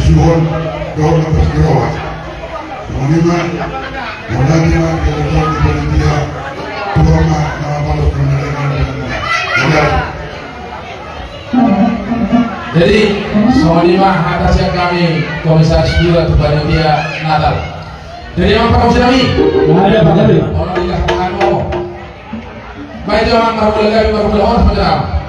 Juhon Gawang Tergerawat Moniman Monaniman Kebetulan Panitia Tuama Nama Balok Penerimaan dan jadi Soalima atas yang kami Komisaris juga kepada dia Natal. Jadi yang Pak Komisaris ada Pak Gabi. orang dikatakan oh baik jangan baru lagi baru orang saudara.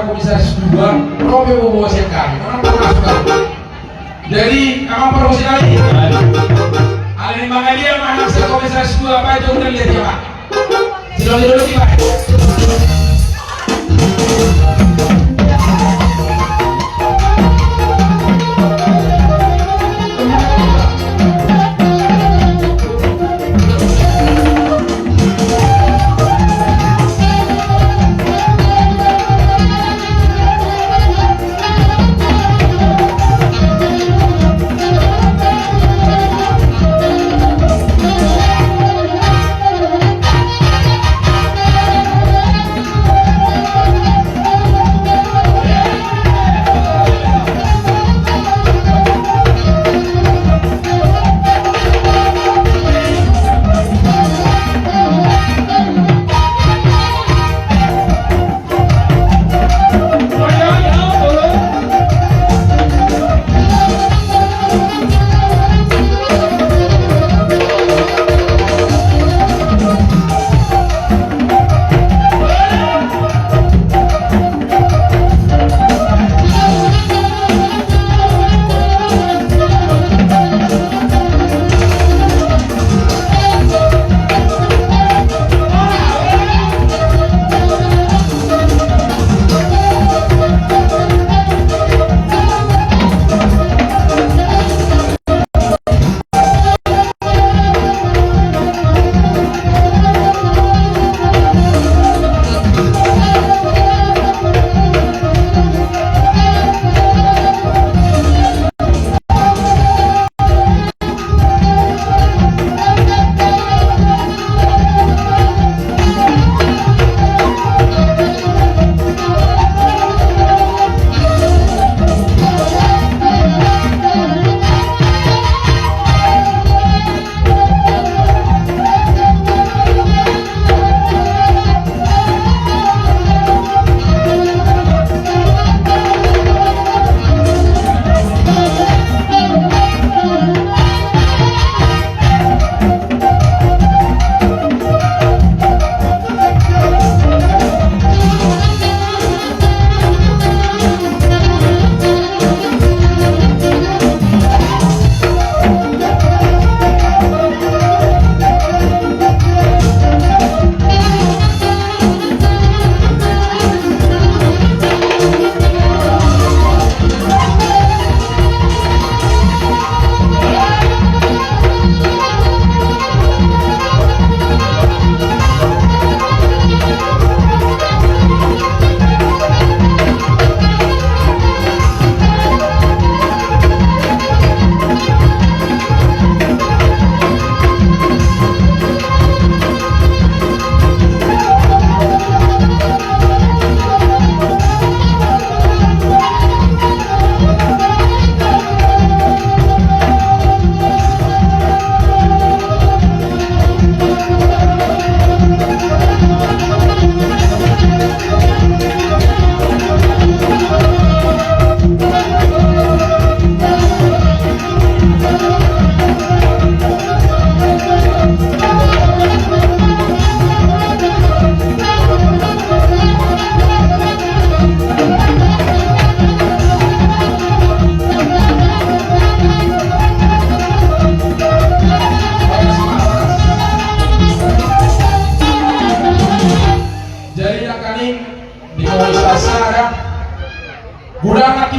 Komisaris juga, Robe Bobo Sekali, orang pernah. Jadi, kamu perlu sekali. Alih dia mana komisaris juga apa itu udah lihat ya Pak. Sudah dulu Pak.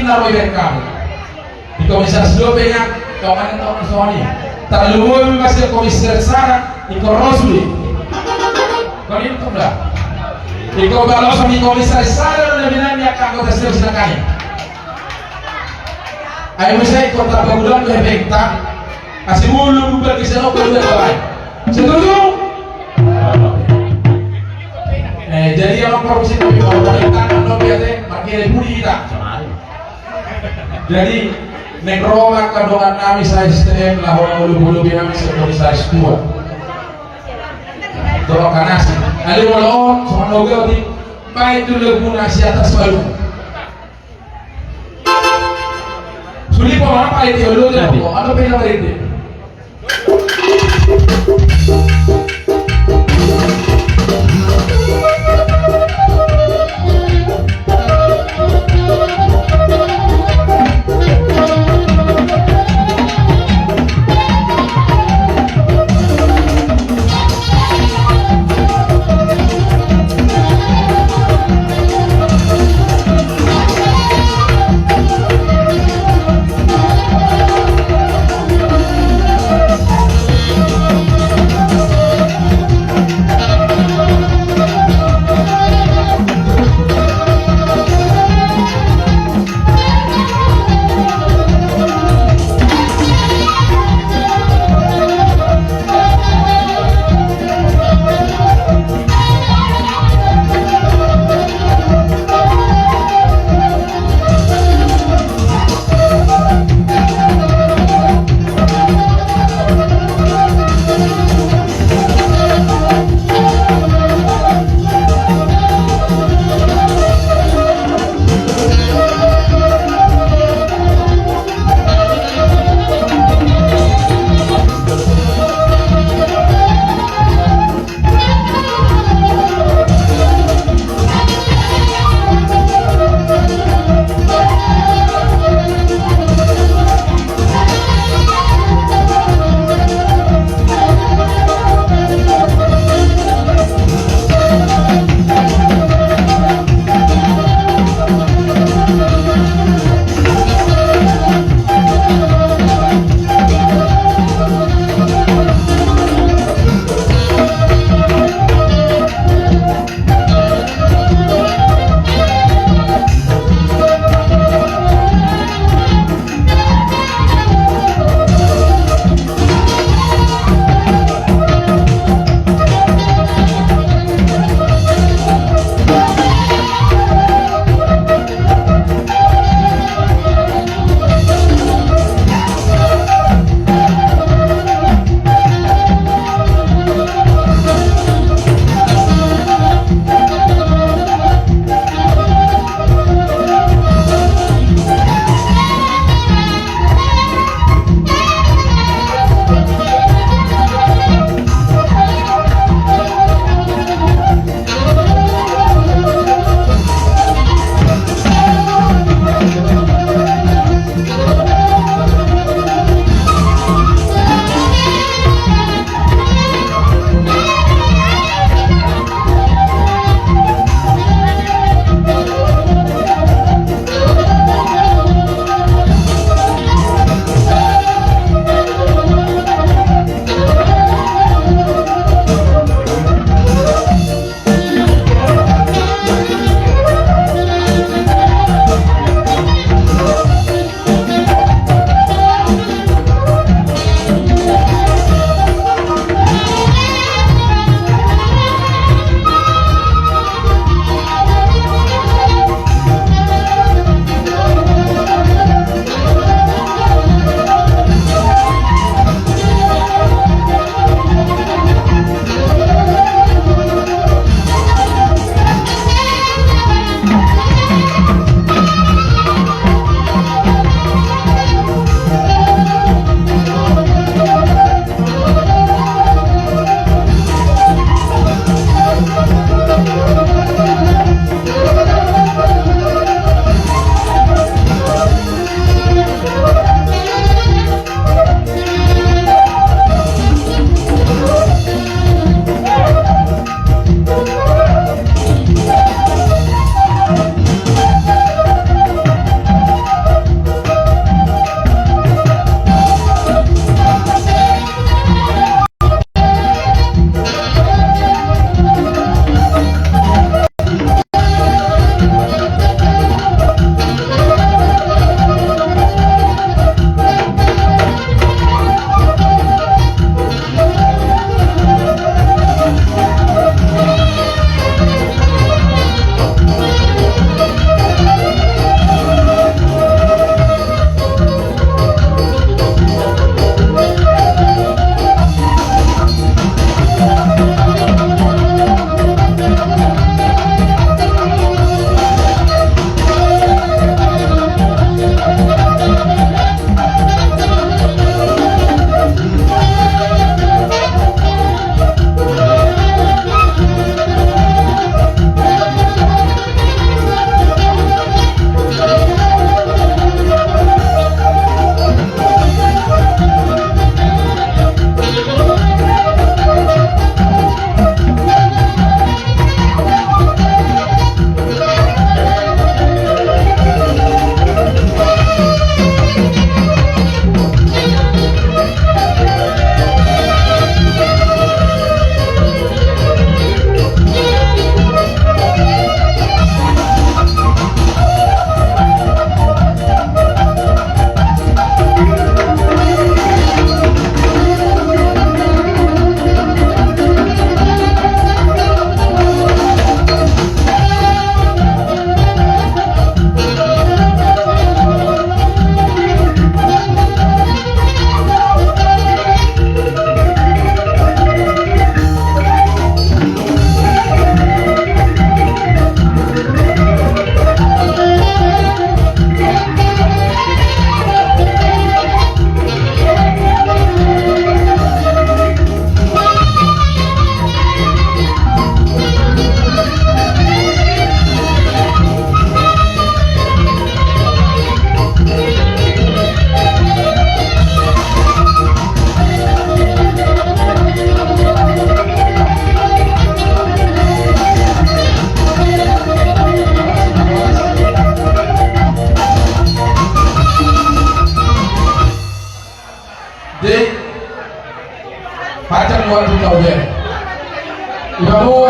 naroy kami di komisaris dobenga kawan tahun soalnya terlalu masih komisaris sana di korosuli kali itu dah Ikaw kalau sa mga komisaris, sana na binanya ka ako tas sila kanya. Ay mo siya ikot na pagulan ko hepekta. Kasi mulo mo ba kasi ako pwede ba? Siguro. Jadi ang promosi ko yung kita ng biasa makin budi kita. Jadi nekroma kandungan kami sa sistem lahon ulu-ulu bilang sa komisaris tua. Dorong kanas. Ali walaon sama nogo di baik dulu guna si atas baru. Suli po apa itu lu tadi? Ano pila itu?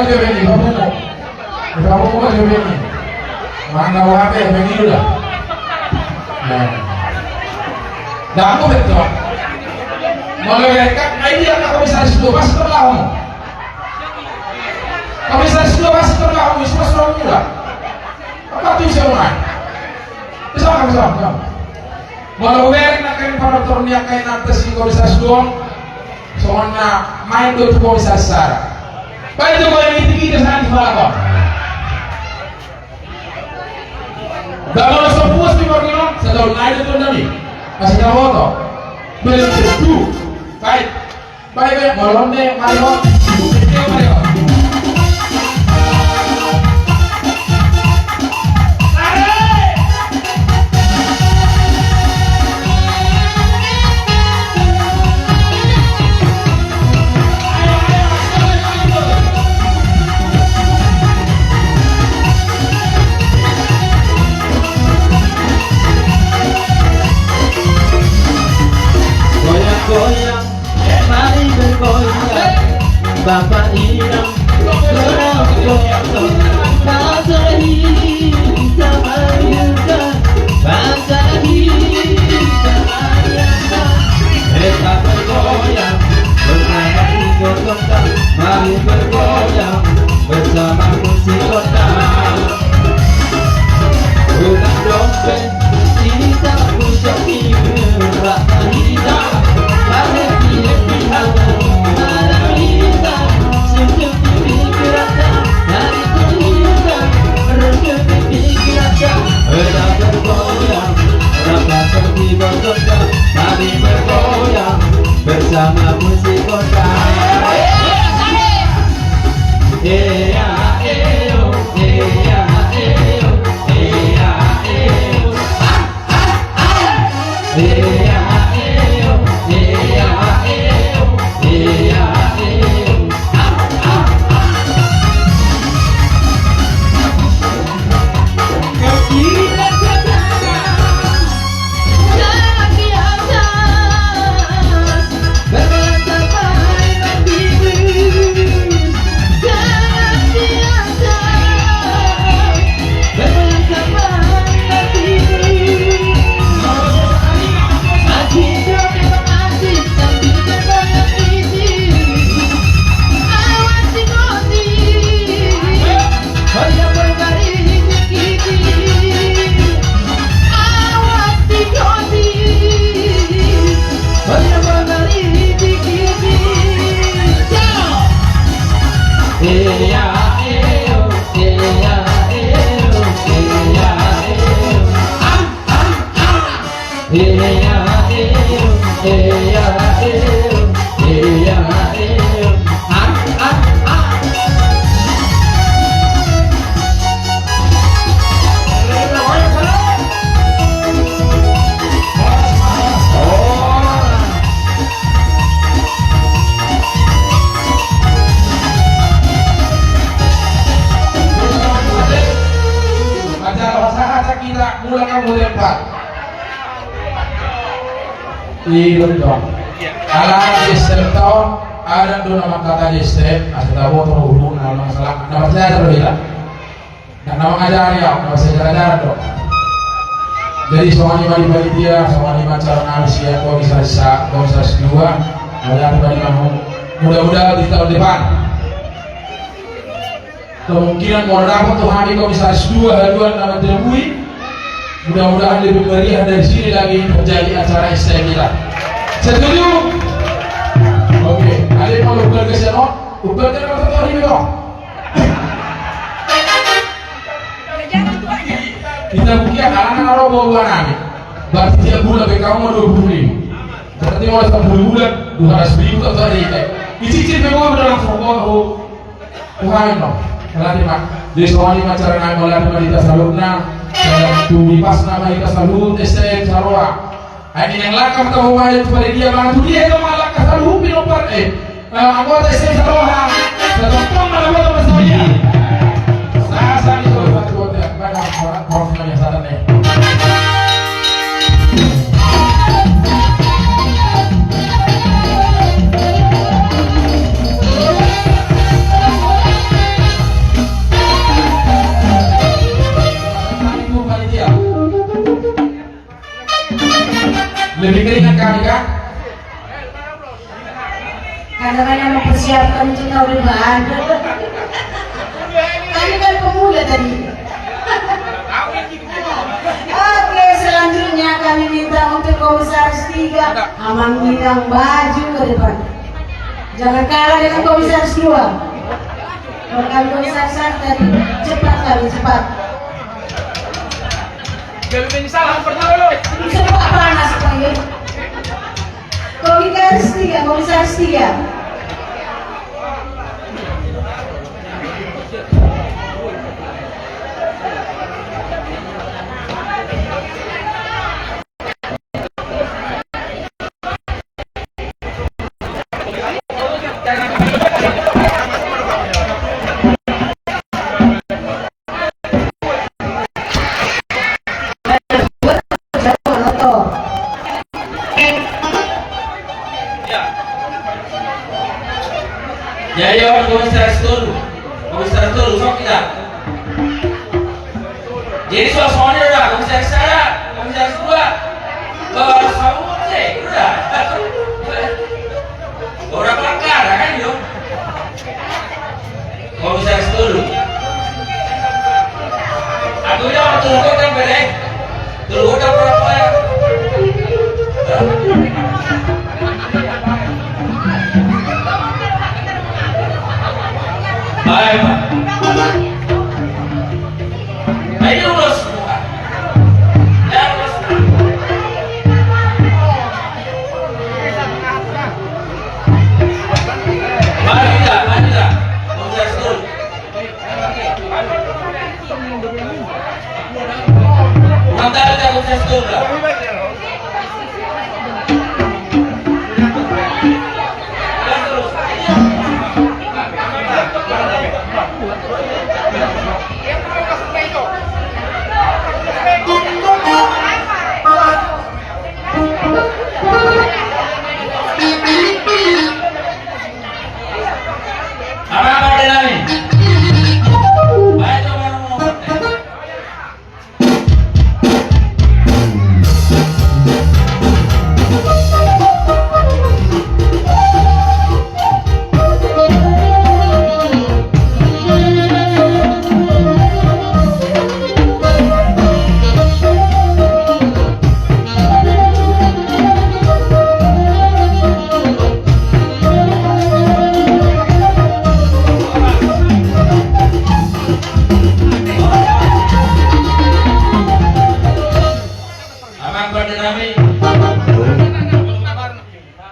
dia begini, kamu mau dia begini. Mana HP begini udah. Nah, dah aku betul. Mulai kan idea komisaris 2 pasti terlalu. Komisaris 2 pasti terlalu, semua sudah muda. Apa tuh semua? Bisa. Mulai werik nak kain pada turun yang kain atas si komisaris 2. Soalnya main dua komisaris Sarah. Pada itu yang itu sangat difaham. Dalam sebuah timbangan sedang naik itu tadi masih tahu toh. Belum tentu. Baik malam deh Mario. Goyang, mari bergoyang, Bapak Inam, goyang, bangsa kita merdeka, bangsa kita merdeka. Kita bergoyang, bersama ikut kota, mari bergoyang, bersama musik kota. Bukan dompet, kita pucat gerak kita. Bersama musik kota. Iya dong. Kalau sistem tahun ada dua nama kata sistem, asal tahu terhubung nama masalah nama saya berbeda. Dan nama ajar ya, nama saya ajar dong. Jadi semuanya bagi dia, semuanya cara manusia komisaris 2, mudah-mudahan di tahun depan. Kemungkinan mau dapat tuh hari komisaris 2 haluan nama temui. Mudah-mudahan lebih meriah dari sini lagi terjadi acara STM kita. Setuju? Oke, ada yang mau ugal ke sana? Ugal ke mana satu hari dong? Kita bukti anak-anak orang bawa nami. Berarti tiap bulan kamu mau 20.000. Berarti mau 10 bulan 200.000 atau hari ini. Isi-isi memang udah langsung Tuhan dong. Nanti mak, di soalnya acara nami mulai dari kita salurna. Tuli pas nama kita selalu STM Sarawak. Ini yang lakam tahu main kepada dia bantu dia itu malah selalu pinopar anggota STM Sarawak. Tetap malah buat saya. Saya itu buat pada orang yang sadar nih. kami kan? Kadang-kadang mempersiapkan untuk tahun depan. Kami kan pemuda tadi. Oke, selanjutnya kami minta untuk Komisaris 3 Amang Minang baju ke depan. Jangan kalah dengan Komisaris 2. Kalau kami Komisaris 1 tadi, cepat kami, cepat. Semua panas kami. Komisaris 3. Ya, ya, Komisaris dulu, sok tidak. Jadi suasananya udah, Komisaris 1, Komisaris 2, kamu sih, udah. Orang pelanggar, kan yuk. Komisaris dulu. Aku ya, tunggu kan bedek, tunggu kan berapa ya? Baik, Pak. Ini urus semua. Ya, urus. Mari tidak. Komisaris dulu. Mantap ya, Komisaris dulu.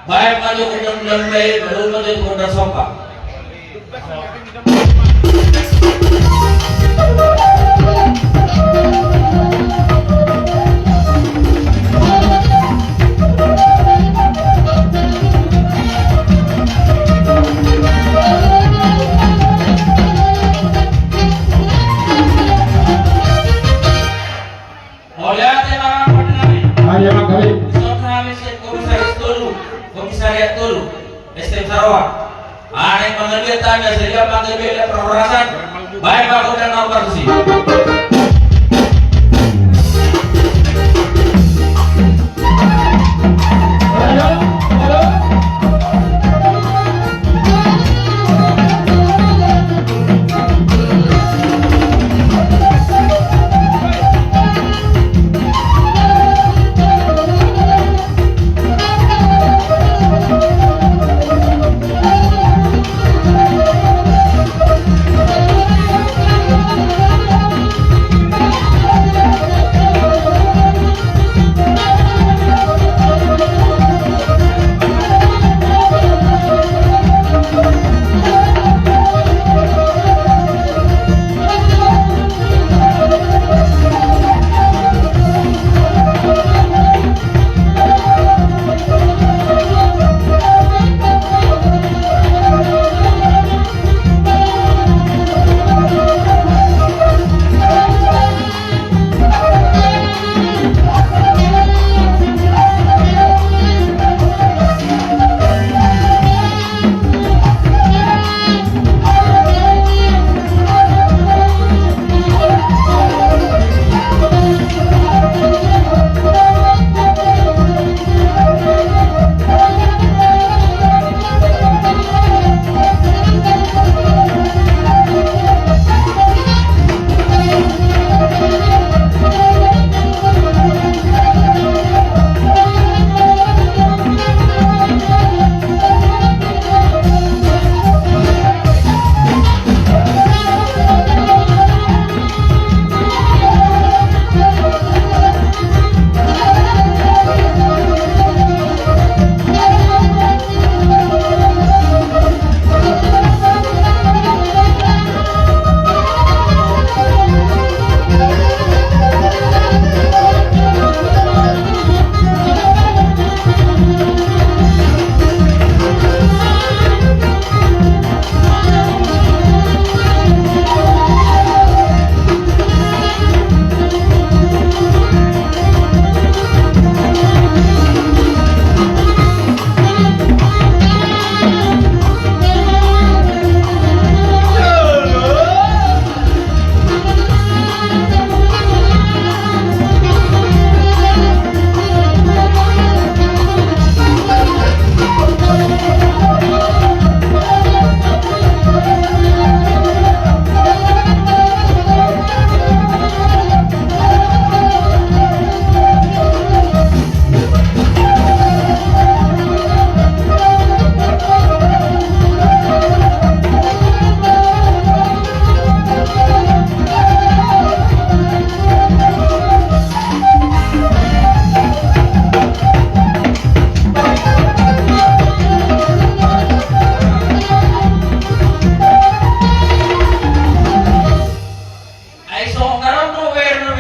Baik maju undang-undang baik, baru maju undang sopa. Mau lihat ya Bang Perdana? Ayo Bang kali. Komisariat dulu, STM Sarawak. Ada yang mengambil tanda, sehingga mengambil perhorasan. Baik Pak Kodan nomor sih.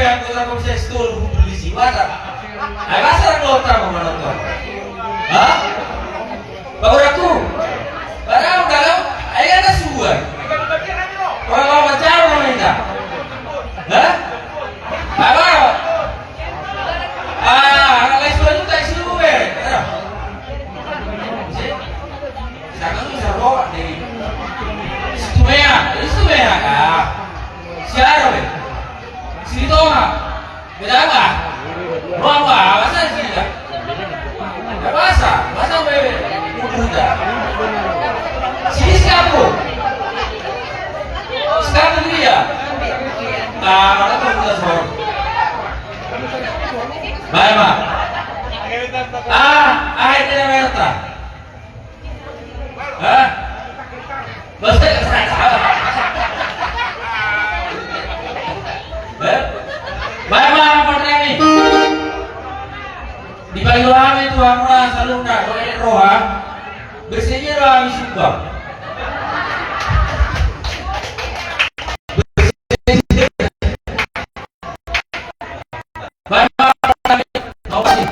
anggota komisi stol polisi wadah. Ayo asal anggota mau menonton. Hah? Baru aku. Barang dalam ayo ada subuhan. Orang mau baca orang minta. Hah? Apa? Anak lain sudah juga isi gue. Sekarang bisa bawa deh. Istumea kah? Siapa be? Sini tahu nggak? Beda apa? Ruang apa? Bahasa sini dah. Ya bahasa bebe. Muda. Sini siapa? Sekarang dia. Mana tuh muda soal? Baik mak. Akhirnya merta. Hah? Bahasa baik mak apa ini? Di balik lama itu amra saluna doa roha bersihnya roha misubah. Baik mak apa ini? Mau sih?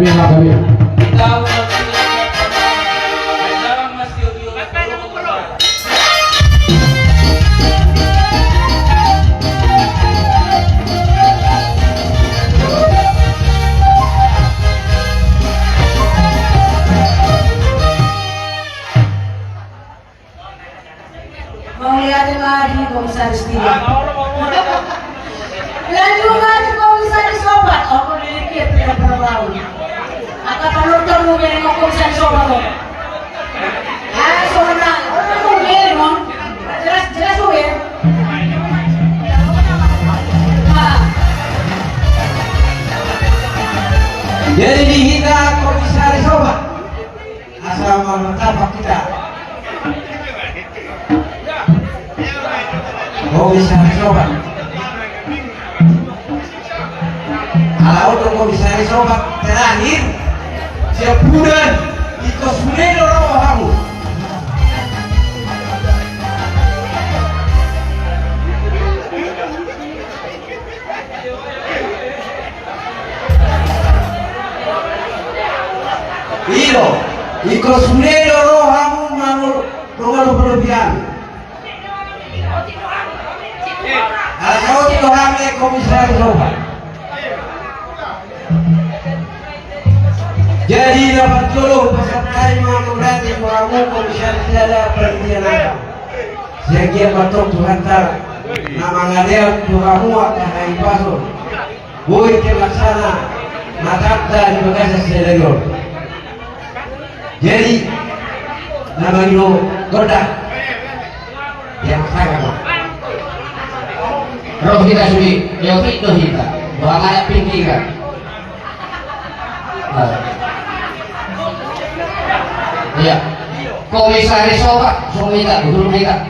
Kami kami. Tahu Dalam masih audio. Mau lihatin lagi komisaris tiga. Lanjut lagi komisaris obat. Aku dilihat tidak pernah tahu. Akan penonton mungkin mau komisaris obat loh. Ah, soalnya orang mungkin dong. Jelas mungkin. jadi dihina komisaris obat asal mengetapak kita komisaris obat kalau untuk komisaris obat terakhir siap bulan itu sudah orang kamu Ilo, iko sunelo rohamu manul pengaruh berlebihan. Kalau tidak hamil komisaris obat. Jadi dapat dulu peserta yang berarti kamu komisaris ada perhentian apa? Sekian batok Tuhan tar. Nama ngadel Tuhanmu akan hai pasur. Boy terlaksana. Makata di bagasi selegor. Jadi nama itu goda yang sangat Roh kita sudah, yo itu kita. Bukan layak pinggiran. Iya. Komisaris obat, suami kita, guru kita.